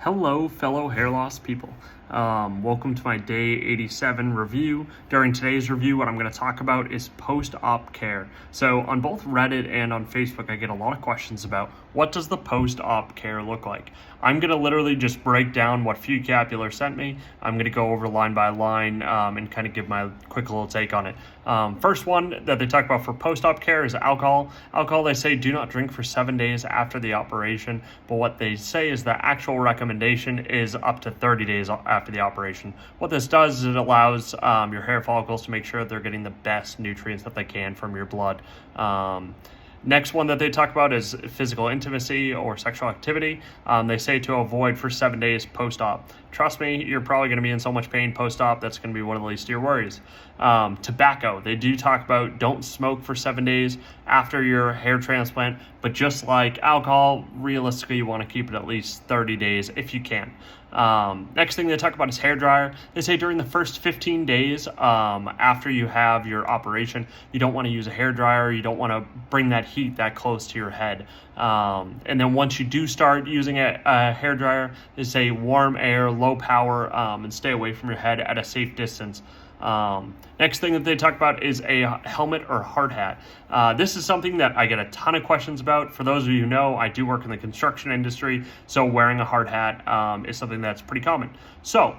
Hello, fellow hair loss people. Welcome to my day 87 review. During today's review, what I'm going to talk about is post-op care. So on both Reddit and on Facebook, I get a lot of questions about what does the post-op care look like. I'm going to literally just break down what FUE sent me. I'm going to go over line by line and kind of give my quick little take on it. First one that they talk about for post-op care is alcohol. Alcohol, they say, do not drink for 7 days after the operation, but what they say is the actual recommendation is up to 30 days after the operation. What this does is it allows your hair follicles to make sure that they're getting the best nutrients that they can from your blood. Next one that they talk about is physical intimacy or sexual activity. They say to avoid for 7 days post-op. Trust me, you're probably going to be in so much pain post-op, that's going to be one of the least of your worries. Tobacco, they do talk about don't smoke for 7 days after your hair transplant, but just like alcohol, realistically you want to keep it at least 30 days if you can. Next thing they talk about is hair dryer. They say during the first 15 days after you have your operation, you don't want to use a hair dryer. You don't want to bring that heat that close to your head. And then once you do start using a hair dryer, they say warm air, low power, and stay away from your head at a safe distance. Next thing that they talk about is a helmet or hard hat. This is something that I get a ton of questions about. For those of you who know, I do work in the construction industry, so wearing a hard hat is something that's pretty common. So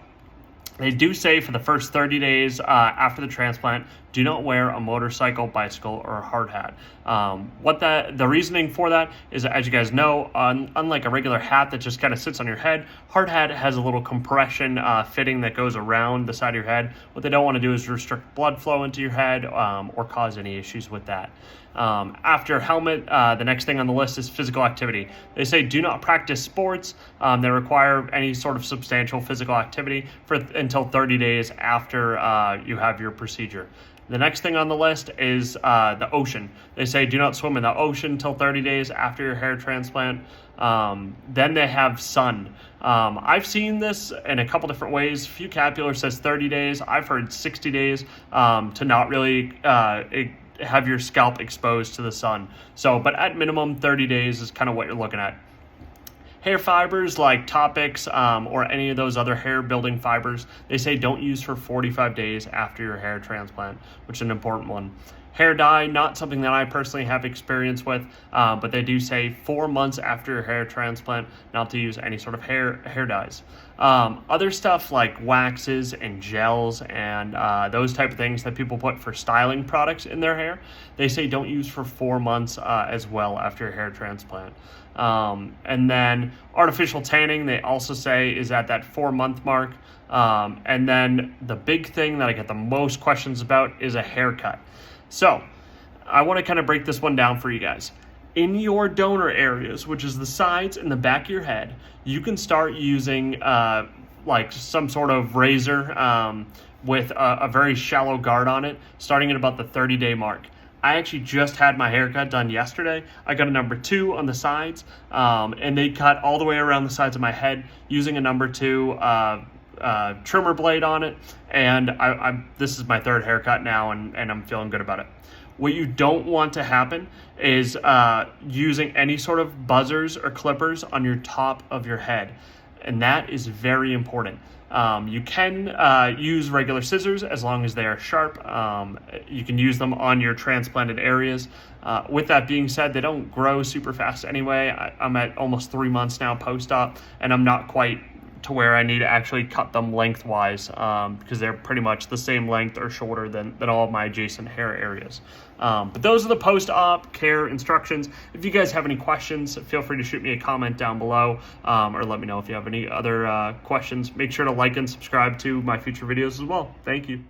they do say for the first 30 days after the transplant, do not wear a motorcycle, bicycle, or a hard hat. The reasoning for that is, as you guys know, unlike a regular hat that just kind of sits on your head, hard hat has a little compression fitting that goes around the side of your head. What they don't want to do is restrict blood flow into your head or cause any issues with that. After helmet, the next thing on the list is physical activity. They say do not practice sports that require any sort of substantial physical activity until 30 days after you have your procedure. The next thing on the list is the ocean. They say do not swim in the ocean until 30 days after your hair transplant. Then they have sun. I've seen this in a couple different ways. FUE says 30 days. I've heard 60 days to not really have your scalp exposed to the sun. But at minimum 30 days is kind of what you're looking at. Hair fibers like Topics or any of those other hair building fibers, they say don't use for 45 days after your hair transplant, which is an important one. Hair dye, not something that I personally have experience with, but they do say 4 months after your hair transplant not to use any sort of hair dyes. Other stuff like waxes and gels and those type of things that people put for styling products in their hair, they say don't use for 4 months as well after your hair transplant. And then artificial tanning, they also say is at that 4-month mark. And then the big thing that I get the most questions about is a haircut. So I want to kind of break this one down for you guys. In your donor areas, which is the sides and the back of your head, you can start using like some sort of razor with a very shallow guard on it, starting at about the 30-day mark. I actually just had my haircut done yesterday. I got a number 2 on the sides, and they cut all the way around the sides of my head using a number 2 trimmer blade on it, and this is my 3rd haircut now, and I'm feeling good about it. What you don't want to happen is using any sort of buzzers or clippers on your top of your head, and that is very important. You can use regular scissors as long as they are sharp. You can use them on your transplanted areas. With that being said, they don't grow super fast anyway. I'm at almost 3 months now post-op, and I'm not quite to where I need to actually cut them lengthwise because they're pretty much the same length or shorter than all of my adjacent hair areas. But those are the post-op care instructions. If you guys have any questions, feel free to shoot me a comment down below or let me know if you have any other questions. Make sure to like and subscribe to my future videos as well. Thank you.